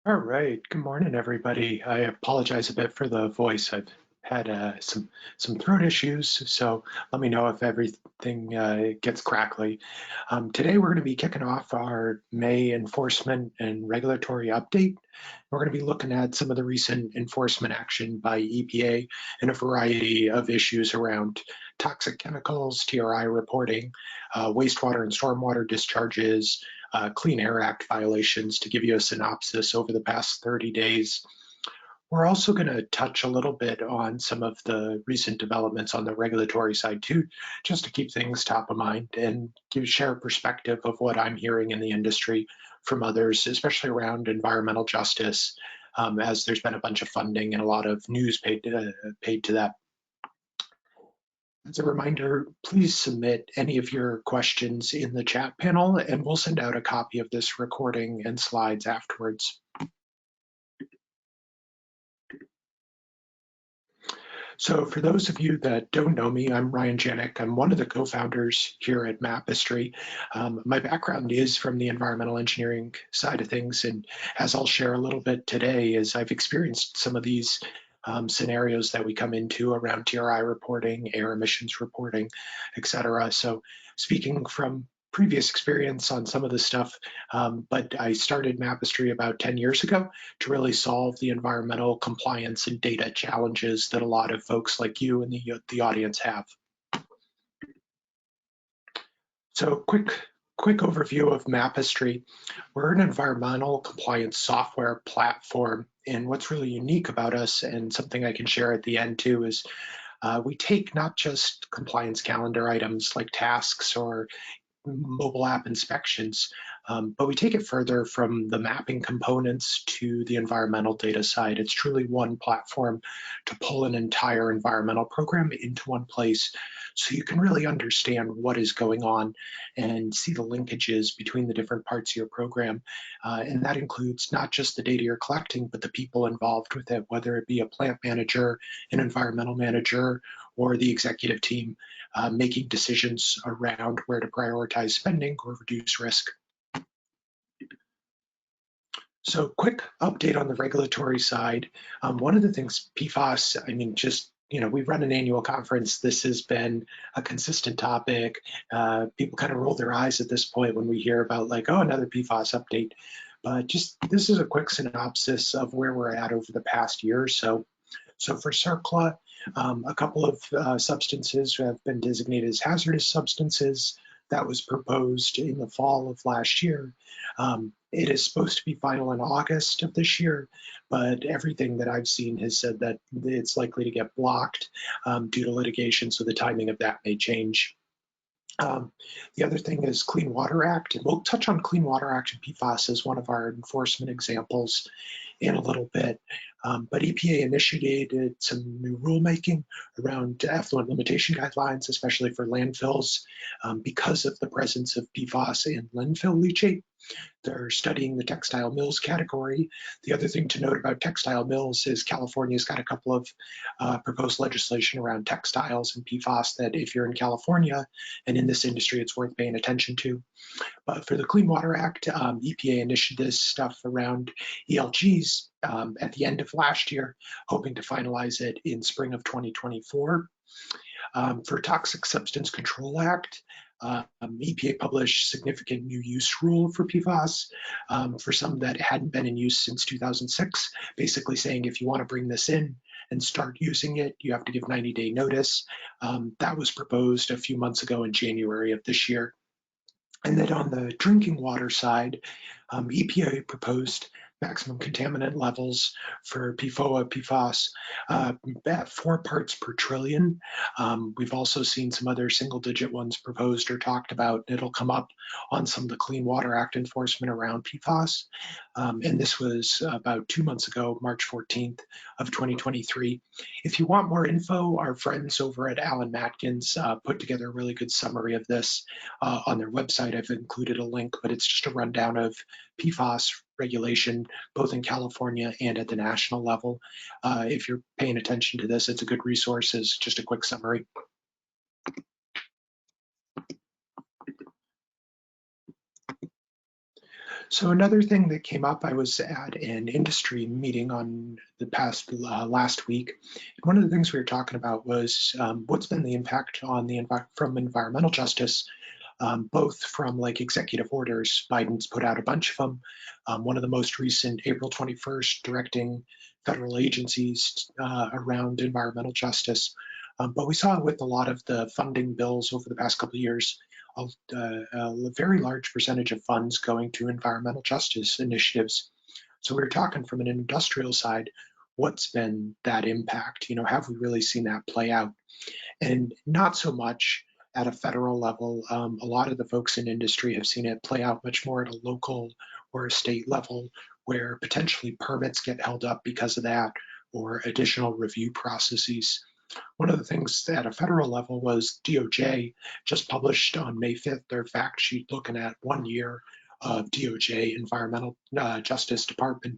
All right. Good morning, everybody. I apologize a bit for the voice. I've had some throat issues, so let me know if everything gets crackly. Today, we're going to be kicking off our May enforcement and regulatory update. We're going to be looking at some of the recent enforcement action by EPA and a variety of issues around toxic chemicals, TRI reporting, wastewater and stormwater discharges, Clean Air Act violations to give you a synopsis over the past 30 days. We're also going to touch a little bit on some of the recent developments on the regulatory side too, just to keep things top of mind and share a perspective of what I'm hearing in the industry from others, especially around environmental justice, as there's been a bunch of funding and a lot of news paid to that. As a reminder, please submit any of your questions in the chat panel, and we'll send out a copy of this recording and slides afterwards. So for those of you that don't know me, I'm Ryan Janik. I'm one of the co-founders here at Mapistry. My background is from the environmental engineering side of things, and as I'll share a little bit today, is I've experienced some of these scenarios that we come into around TRI reporting, air emissions reporting, et cetera. So speaking from previous experience on some of this stuff, but I started Mapistry about 10 years ago to really solve the environmental compliance and data challenges that a lot of folks like you and the audience have. So quick overview of Mapistry. We're an environmental compliance software platform, and what's really unique about us, and something I can share at the end too, is we take not just compliance calendar items like tasks or mobile app inspections, but we take it further from the mapping components to the environmental data side. It's truly one platform to pull an entire environmental program into one place so you can really understand what is going on and see the linkages between the different parts of your program. And that includes not just the data you're collecting, but the people involved with it, whether it be a plant manager, an environmental manager, or the executive team making decisions around where to prioritize spending or reduce risk. So quick update on the regulatory side. One of the things PFAS, I mean, just, we run an annual conference. This has been a consistent topic. People kind of roll their eyes at this point when we hear about like, oh, another PFAS update. But just this is a quick synopsis of where we're at over the past year or so. So for CERCLA, a couple of substances have been designated as hazardous substances. That was proposed in the fall of last year. It is supposed to be final in August of this year, but everything that I've seen has said that it's likely to get blocked due to litigation, so the timing of that may change. The other thing is Clean Water Act, and we'll touch on Clean Water Act and PFAS as one of our enforcement examples in a little bit. But EPA initiated some new rulemaking around effluent limitation guidelines, especially for landfills, because of the presence of PFAS in landfill leachate. They're studying the textile mills category. The other thing to note about textile mills is California's got a couple of proposed legislation around textiles and PFAS that if you're in California and in this industry, it's worth paying attention to. But for the Clean Water Act, EPA initiated this stuff around ELGs at the end of last year, hoping to finalize it in spring of 2024. For Toxic Substance Control Act, EPA published significant new use rule for PFAS for some that hadn't been in use since 2006, basically saying if you want to bring this in and start using it, you have to give 90-day notice. That was proposed a few months ago in January of this year. And then on the drinking water side, EPA proposed maximum contaminant levels for PFOA, PFAS at 4 parts per trillion. We've also seen some other single-digit ones proposed or talked about. It'll come up on some of the Clean Water Act enforcement around PFAS. And this was about 2 months ago, March 14th of 2023. If you want more info, our friends over at Alan Matkins put together a really good summary of this on their website. I've included a link, but it's just a rundown of PFAS regulation, both in California and at the national level. If you're paying attention to this, it's a good resource as just a quick summary. So another thing that came up, I was at an industry meeting on the past last week. One of the things we were talking about was what's been the impact on the from environmental justice, both from like executive orders. Biden's put out a bunch of them. One of the most recent, April 21st, directing federal agencies around environmental justice. But we saw with a lot of the funding bills over the past couple of years, a very large percentage of funds going to environmental justice initiatives. So we were talking from an industrial side, what's been that impact? Have we really seen that play out? And not so much at a federal level. A lot of the folks in industry have seen it play out much more at a local or a state level, where potentially permits get held up because of that, or additional review processes. One of the things at a federal level was DOJ just published on May 5th their fact sheet looking at 1 year of DOJ Environmental Justice Department.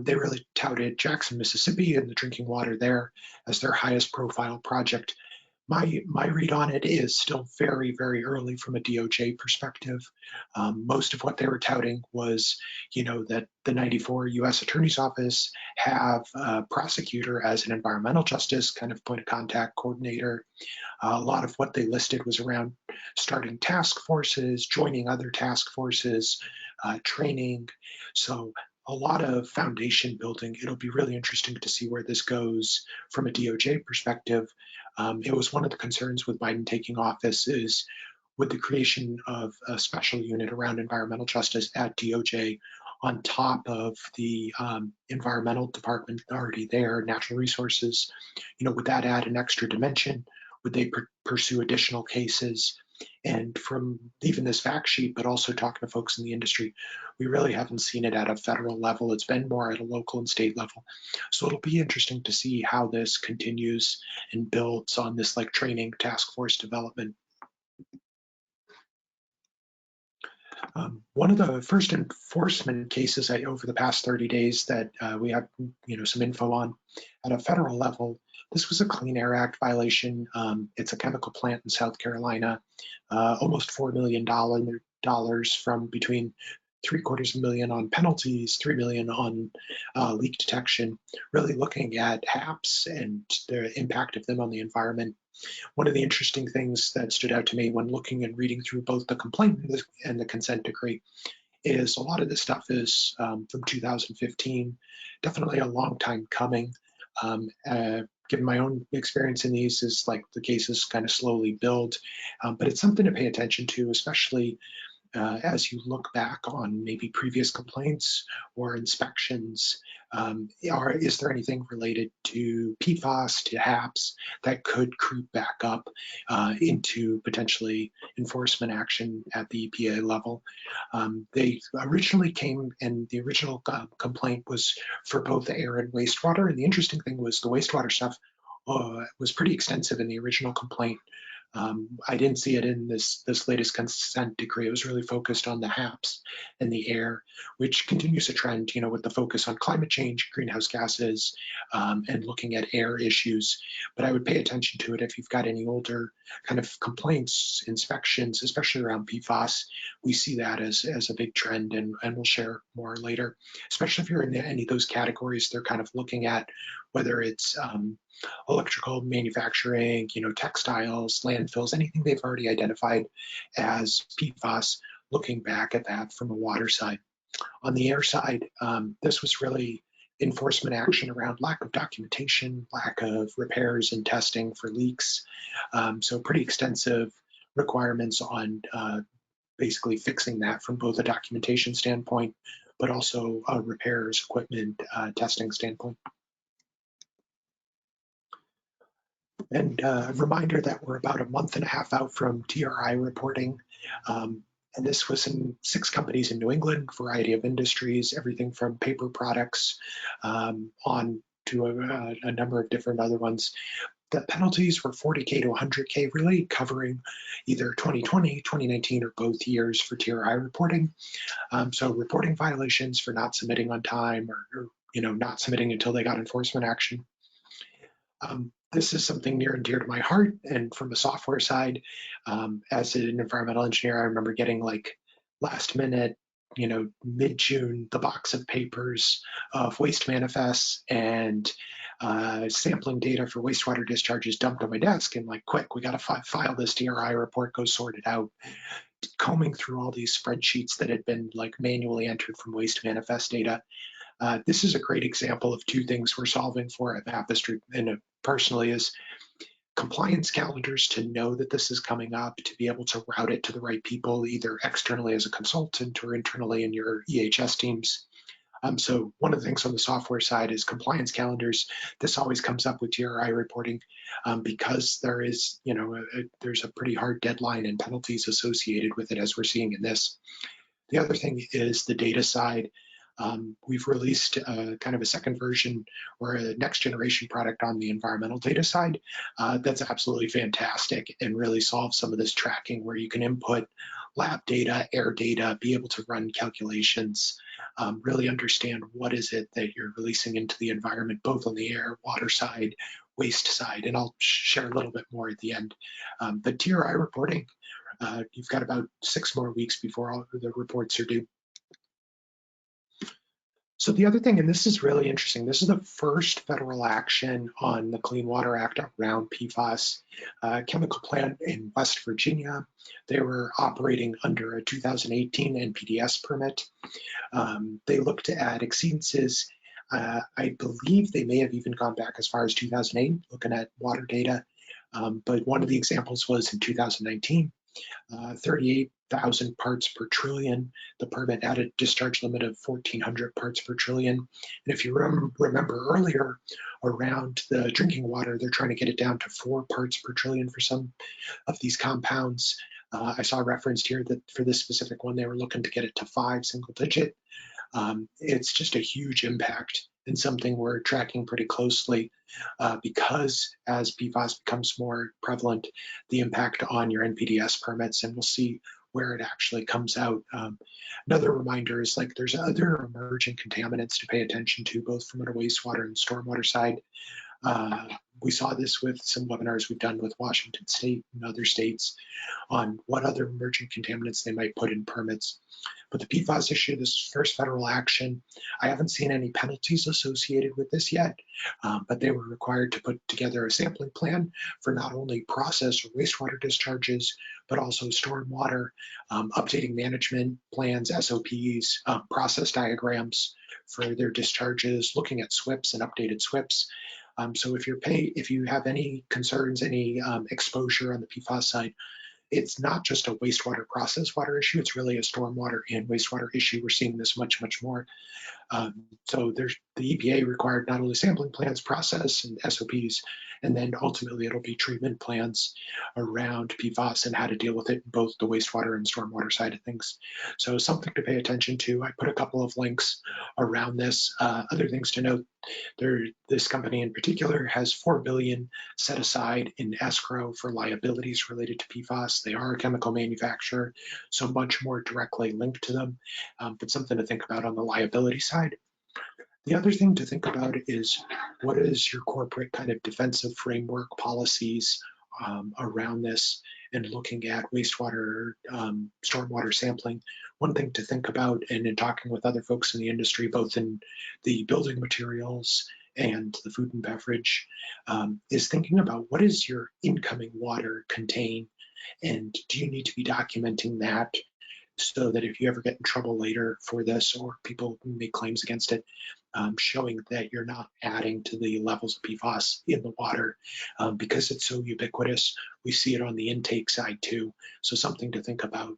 They really touted Jackson, Mississippi, and the drinking water there as their highest profile project. My read on it is still very, very early from a DOJ perspective. Most of what they were touting was, that the 94 U.S. Attorney's Office have a prosecutor as an environmental justice kind of point of contact coordinator. A lot of what they listed was around starting task forces, joining other task forces, training. So a lot of foundation building. It'll be really interesting to see where this goes from a DOJ perspective. It was one of the concerns with Biden taking office is with the creation of a special unit around environmental justice at DOJ on top of the environmental department already there, natural resources, would that add an extra dimension? Would they pursue additional cases? And from even this fact sheet, but also talking to folks in the industry, we really haven't seen it at a federal level. It's been more at a local and state level. So it'll be interesting to see how this continues and builds on this like training task force development. One of the first enforcement cases over the past 30 days that we have, some info on at a federal level, this was a Clean Air Act violation. It's a chemical plant in South Carolina, almost $4 million from between $750,000 on penalties, $3 million on leak detection, really looking at HAPs and the impact of them on the environment. One of the interesting things that stood out to me when looking and reading through both the complaint and the consent decree is a lot of this stuff is from 2015, definitely a long time coming. Given my own experience in these, is like the cases kind of slowly build, but it's something to pay attention to, especially as you look back on maybe previous complaints or inspections. Is there anything related to PFAS, to HAPs that could creep back up into potentially enforcement action at the EPA level? They originally came, and the original complaint was for both air and wastewater. And the interesting thing was the wastewater stuff was pretty extensive in the original complaint. I didn't see it in this latest consent decree. It was really focused on the HAPs and the air, which continues a trend, with the focus on climate change, greenhouse gases, and looking at air issues. But I would pay attention to it if you've got any older kind of complaints, inspections, especially around PFAS. We see that as a big trend, and we'll share more later. Especially if you're in any of those categories, they're kind of looking at whether it's electrical manufacturing, textiles, landfills, anything they've already identified as PFAS, looking back at that from a water side. On the air side, this was really enforcement action around lack of documentation, lack of repairs and testing for leaks. So pretty extensive requirements on basically fixing that from both a documentation standpoint, but also a repairs, equipment, testing standpoint. And a reminder that we're about a month and a half out from TRI reporting. And this was in 6 companies in New England, variety of industries, everything from paper products on to a number of different other ones. The penalties were 40K to 100K, really covering either 2020, 2019, or both years for TRI reporting. So reporting violations for not submitting on time or not submitting until they got enforcement action. This is something near and dear to my heart. And from the software side, as an environmental engineer, I remember getting like last minute, mid-June, the box of papers of waste manifests and sampling data for wastewater discharges dumped on my desk, and like, quick, we got to file this DRI report, go sort it out. Combing through all these spreadsheets that had been like manually entered from waste manifest data. This is a great example of two things we're solving for at Mapestry, and personally is compliance calendars to know that this is coming up, to be able to route it to the right people, either externally as a consultant or internally in your EHS teams. So one of the things on the software side is compliance calendars. This always comes up with GRI reporting because there is, there's a pretty hard deadline and penalties associated with it, as we're seeing in this. The other thing is the data side. We've released kind of a second version or a next generation product on the environmental data side that's absolutely fantastic and really solves some of this tracking where you can input lab data, air data, be able to run calculations, really understand what is it that you're releasing into the environment, both on the air, water side, waste side, and I'll share a little bit more at the end. But TRI reporting, you've got about 6 more weeks before all the reports are due. So the other thing, and this is really interesting, this is the first federal action on the Clean Water Act around PFAS. Chemical plant in West Virginia, they were operating under a 2018 NPDES permit. They looked to add exceedances. I believe they may have even gone back as far as 2008, looking at water data. But one of the examples was in 2019. 38,000 parts per trillion. The permit had a discharge limit of 1,400 parts per trillion. And if you remember earlier around the drinking water, they're trying to get it down to 4 parts per trillion for some of these compounds. I saw referenced here that for this specific one, they were looking to get it to 5 single digit. It's just a huge impact and something we're tracking pretty closely because as PFAS becomes more prevalent, the impact on your NPDES permits, and we'll see where it actually comes out. Another reminder is like there's other emerging contaminants to pay attention to, both from a wastewater and stormwater side. We saw this with some webinars we've done with Washington State and other states on what other emerging contaminants they might put in permits. But the PFAS issue, this first federal action, I haven't seen any penalties associated with this yet, but they were required to put together a sampling plan for not only process or wastewater discharges, but also stormwater, updating management plans, SOPs, process diagrams for their discharges, looking at SWIPs and updated SWIPs. So if you have any concerns, any exposure on the PFAS side, it's not just a wastewater process water issue, it's really a stormwater and wastewater issue. We're seeing this much, much more. So there's the EPA required not only sampling plans, process and SOPs, and then ultimately it'll be treatment plans around PFAS and how to deal with it in both the wastewater and stormwater side of things. So something to pay attention to. I put a couple of links around this. Other things to note, this company in particular has $4 billion set aside in escrow for liabilities related to PFAS. They are a chemical manufacturer, so much more directly linked to them, but something to think about on the liability side. The other thing to think about is what is your corporate kind of defensive framework policies around this, and looking at wastewater, stormwater sampling. One thing to think about, and in talking with other folks in the industry, both in the building materials and the food and beverage, is thinking about what does your incoming water contain, and do you need to be documenting that so that if you ever get in trouble later for this or people make claims against it, showing that you're not adding to the levels of PFAS in the water because it's so ubiquitous. We see it on the intake side too, so something to think about.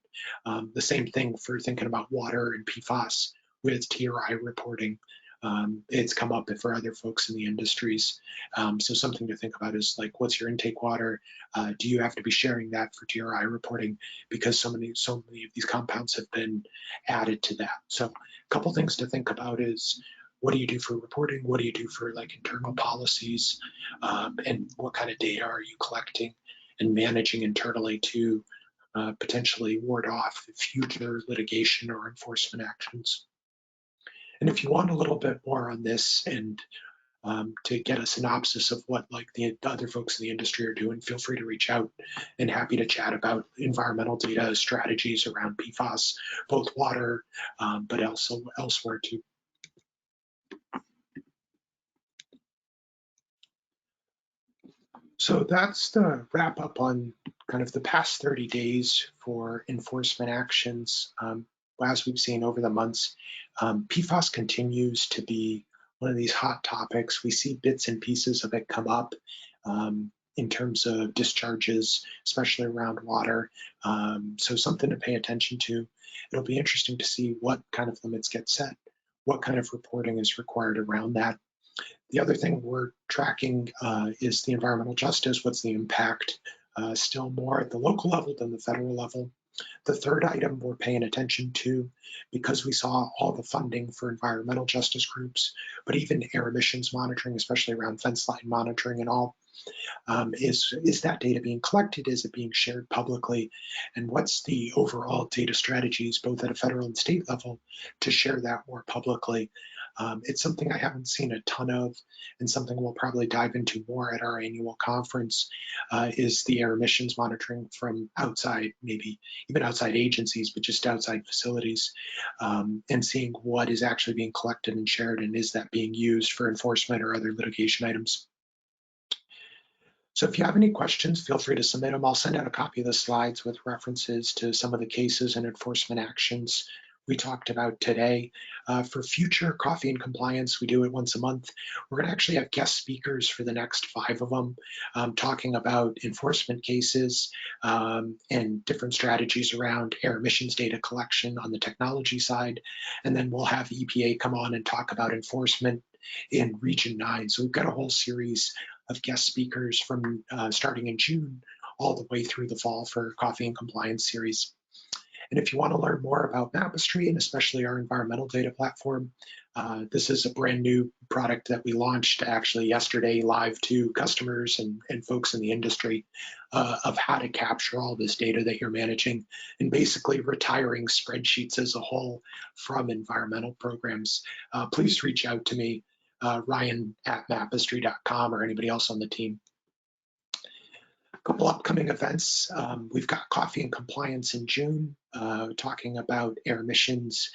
The same thing for thinking about water and PFAS with TRI reporting. It's come up for other folks in the industries. So something to think about is like, what's your intake water? Do you have to be sharing that for TRI reporting? Because so many of these compounds have been added to that. So a couple things to think about is, what do you do for reporting? What do you do for like internal policies? And what kind of data are you collecting and managing internally to potentially ward off future litigation or enforcement actions? And if you want a little bit more on this and to get a synopsis of what like the other folks in the industry are doing, feel free to reach out, and happy to chat about environmental data strategies around PFAS, both water, but also elsewhere too. So that's the wrap up on kind of the past 30 days for enforcement actions. As we've seen over the months, PFAS continues to be one of these hot topics. We see bits and pieces of it come up in terms of discharges, especially around water. So something to pay attention to. It'll be interesting to see what kind of limits get set, what kind of reporting is required around that. The other thing we're tracking is the environmental justice. What's the impact? Still more at the local level than the federal level. The third item we're paying attention to, because we saw all the funding for environmental justice groups, but even air emissions monitoring, especially around fence line monitoring and all, is that data being collected? Is it being shared publicly? And what's the overall data strategies, both at a federal and state level, to share that more publicly? It's something I haven't seen a ton of, and something we'll probably dive into more at our annual conference, is the air emissions monitoring from outside, maybe even outside agencies, but just outside facilities, and seeing what is actually being collected and shared, and is that being used for enforcement or other litigation items. So if you have any questions, feel free to submit them. I'll send out a copy of the slides with references to some of the cases and enforcement actions we talked about today. For future Coffee and Compliance, we do it once a month. We're going to actually have guest speakers for the next 5 of them, talking about enforcement cases and different strategies around air emissions data collection on the technology side. And then we'll have EPA come on and talk about enforcement in Region 9. So we've got a whole series of guest speakers from starting in June all the way through the fall for Coffee and Compliance series. And if you want to learn more about Mapestry, and especially our environmental data platform, this is a brand new product that we launched actually yesterday live to customers and folks in the industry of how to capture all this data that you're managing, and basically retiring spreadsheets as a whole from environmental programs. Please reach out to me, Ryan@mapestry.com, or anybody else on the team. A couple upcoming events. We've got Coffee and Compliance in June, talking about air emissions,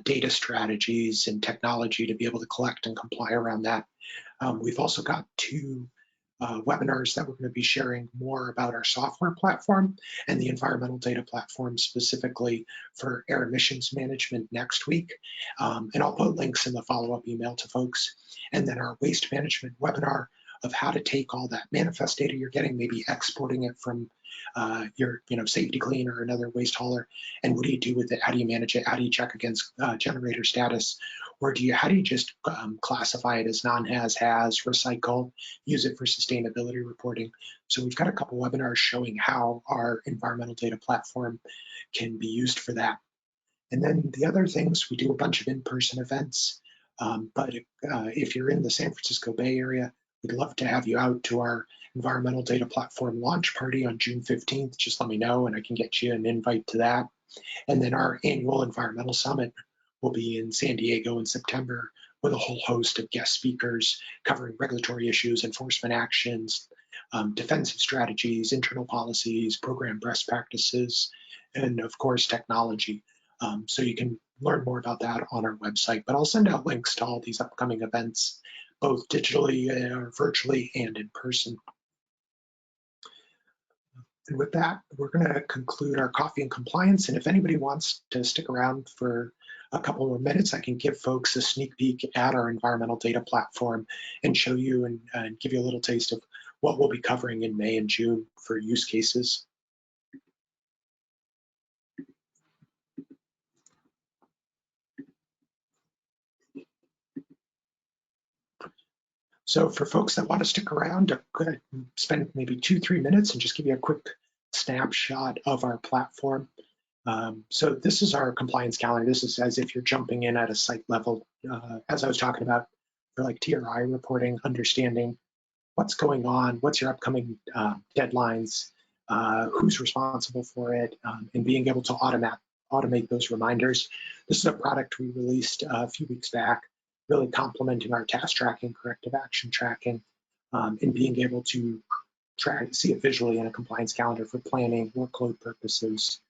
data strategies, and technology to be able to collect and comply around that. We've also got 2 webinars that we're going to be sharing more about our software platform and the environmental data platform specifically for air emissions management next week. And I'll put links in the follow-up email to folks. And then our waste management webinar of how to take all that manifest data you're getting, maybe exporting it from your Safety-Kleen or another waste hauler, and what do you do with it? How do you manage it? How do you check against generator status? Or how do you just classify it as non-haz, has, recycle, use it for sustainability reporting? So we've got a couple webinars showing how our environmental data platform can be used for that. And then the other things, we do a bunch of in-person events, but if you're in the San Francisco Bay Area, we'd love to have you out to our environmental data platform launch party on June 15th. Just let me know and I can get you an invite to that. And then our annual environmental summit will be in San Diego in September with a whole host of guest speakers covering regulatory issues, enforcement actions, defensive strategies, internal policies, program best practices, and of course, technology. So you can learn more about that on our website, but I'll send out links to all these upcoming events, both digitally or virtually and in person. And with that, we're going to conclude our Coffee and Compliance. And if anybody wants to stick around for a couple more minutes, I can give folks a sneak peek at our environmental data platform and show you and give you a little taste of what we'll be covering in May and June for use cases. So for folks that want to stick around, I'm going to spend maybe 2-3 minutes and just give you a quick snapshot of our platform. So this is our compliance calendar. This is as if you're jumping in at a site level, as I was talking about, for like TRI reporting, understanding what's going on, what's your upcoming deadlines, who's responsible for it, and being able to automate those reminders. This is a product we released a few weeks back. really complementing our task tracking, corrective action tracking, and being able to see it visually in a compliance calendar for planning, workload purposes.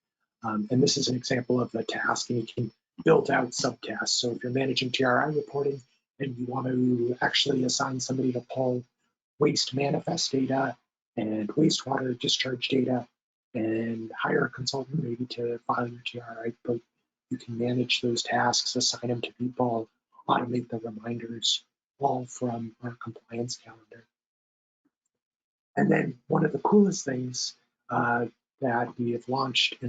And this is an example of a task, and you can build out subtasks. So if you're managing TRI reporting and you want to actually assign somebody to pull waste manifest data and wastewater discharge data and hire a consultant maybe to file your TRI report, you can manage those tasks, assign them to people, automate the reminders, all from our compliance calendar. And then one of the coolest things that we have launched in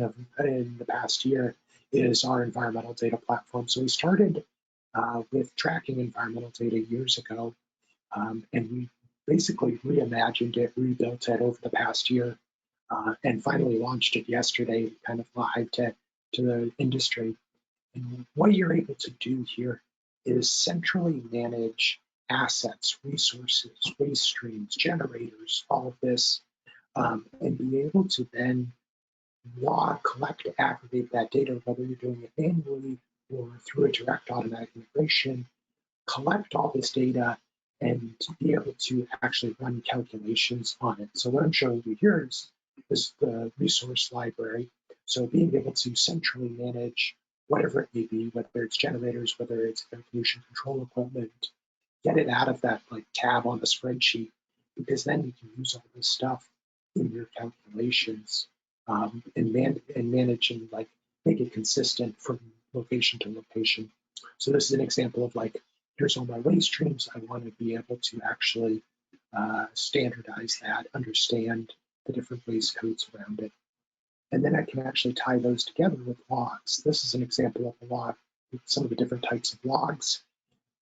the past year is our environmental data platform. So we started with tracking environmental data years ago, and we basically reimagined it, rebuilt it over the past year, and finally launched it yesterday, kind of live to the industry. And what you're able to do here is centrally manage assets, resources, waste streams, generators, all of this, and be able to then log, collect, aggregate that data, whether you're doing it manually or through a direct automatic integration, collect all this data and be able to actually run calculations on it. So what I'm showing you here is the resource library. So being able to centrally manage whatever it may be, whether it's generators, whether it's air pollution control equipment, get it out of that like tab on the spreadsheet, because then you can use all this stuff in your calculations, and manage and like make it consistent from location to location. So this is an example of like, here's all my waste streams. I want to be able to actually standardize that, understand the different waste codes around it. And then I can actually tie those together with logs. This is an example of a log with some of the different types of logs,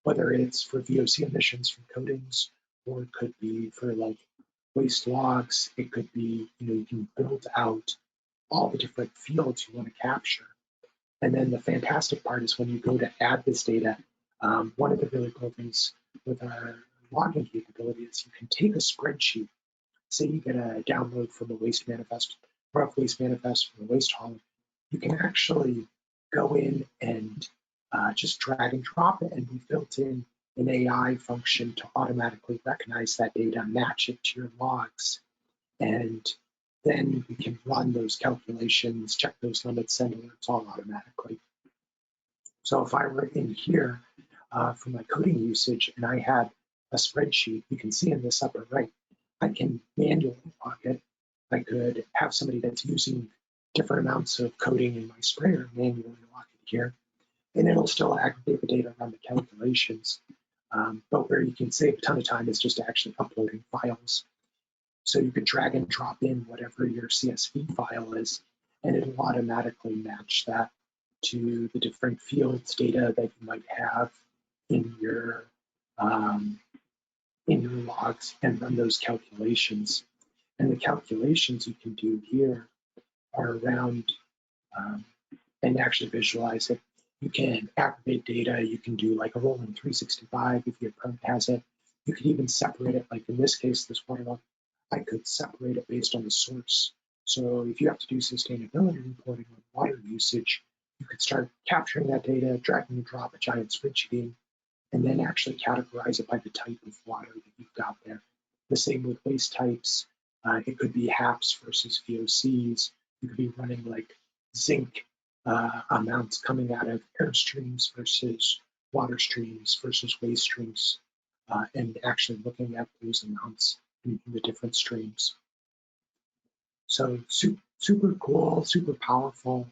whether it's for VOC emissions from coatings, or it could be for like waste logs. It could be, you can build out all the different fields you want to capture. And then the fantastic part is when you go to add this data, one of the really cool things with our logging capability is you can take a spreadsheet. Say you get a download from a waste manifest, rough waste manifest from a waste hauler. You can actually go in and just drag and drop it, and we've built in an AI function to automatically recognize that data, match it to your logs, and then we can run those calculations, check those limits, send alerts all automatically. So if I were in here for my coding usage and I had a spreadsheet, you can see in this upper right, I can manually log it. I could have somebody that's using different amounts of coding in my sprayer manually log it here, and it'll still aggregate the data, run the calculations. But where you can save a ton of time is just actually uploading files. So you could drag and drop in whatever your CSV file is, and it'll automatically match that to the different fields data that you might have in your logs and run those calculations. And the calculations you can do here are around and actually visualize it. You can aggregate data. You can do like a rolling 365 if your permit has it. You can even separate it. Like in this case, this water log, I could separate it based on the source. So if you have to do sustainability reporting on water usage, you could start capturing that data, drag and drop a giant spreadsheet in, and then actually categorize it by the type of water that you've got there. The same with waste types. It could be HAPs versus VOCs. You could be running like zinc amounts coming out of air streams versus water streams versus waste streams, and actually looking at those amounts in the different streams. So super cool, super powerful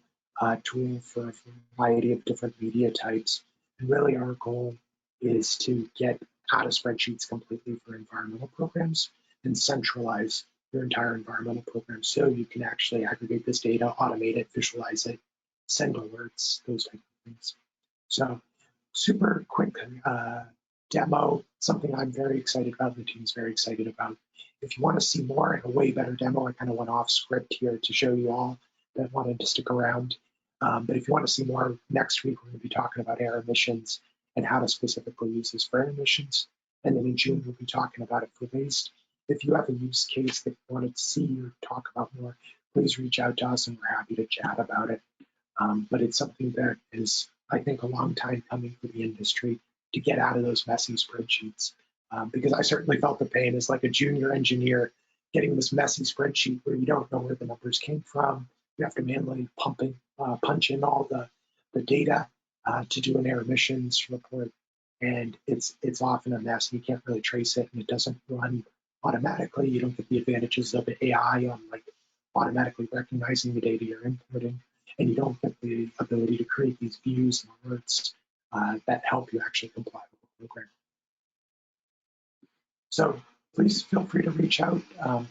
tool for a variety of different media types. And really our goal is to get out of spreadsheets completely for environmental programs and centralize your entire environmental program so you can actually aggregate this data, automate it, visualize it, send alerts, those type of things. So super quick demo, something I'm very excited about, the team's very excited about. If you want to see more and a way better demo, I kind of went off script here to show you all that wanted to stick around. But if you want to see more, next week we're going to be talking about air emissions and how to specifically use this for air emissions. And then in June, we'll be talking about it for waste. If you have a use case that you wanted to see or talk about more, please reach out to us and we're happy to chat about it. But it's something that is, I think, a long time coming for the industry to get out of those messy spreadsheets. Because I certainly felt the pain as like a junior engineer getting this messy spreadsheet where you don't know where the numbers came from. You have to manually punch in all the data to do an air emissions report, and it's often a mess. You can't really trace it, and it doesn't run automatically. You don't get the advantages of AI on like automatically recognizing the data you're inputting, and you don't get the ability to create these views and alerts that help you actually comply with the program. So please feel free to reach out.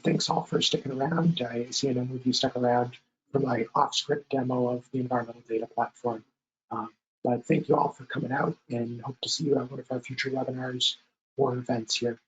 Thanks all for sticking around. I see a number of you stuck around for my off-script demo of the environmental data platform. But thank you all for coming out, and hope to see you at one of our future webinars or events here.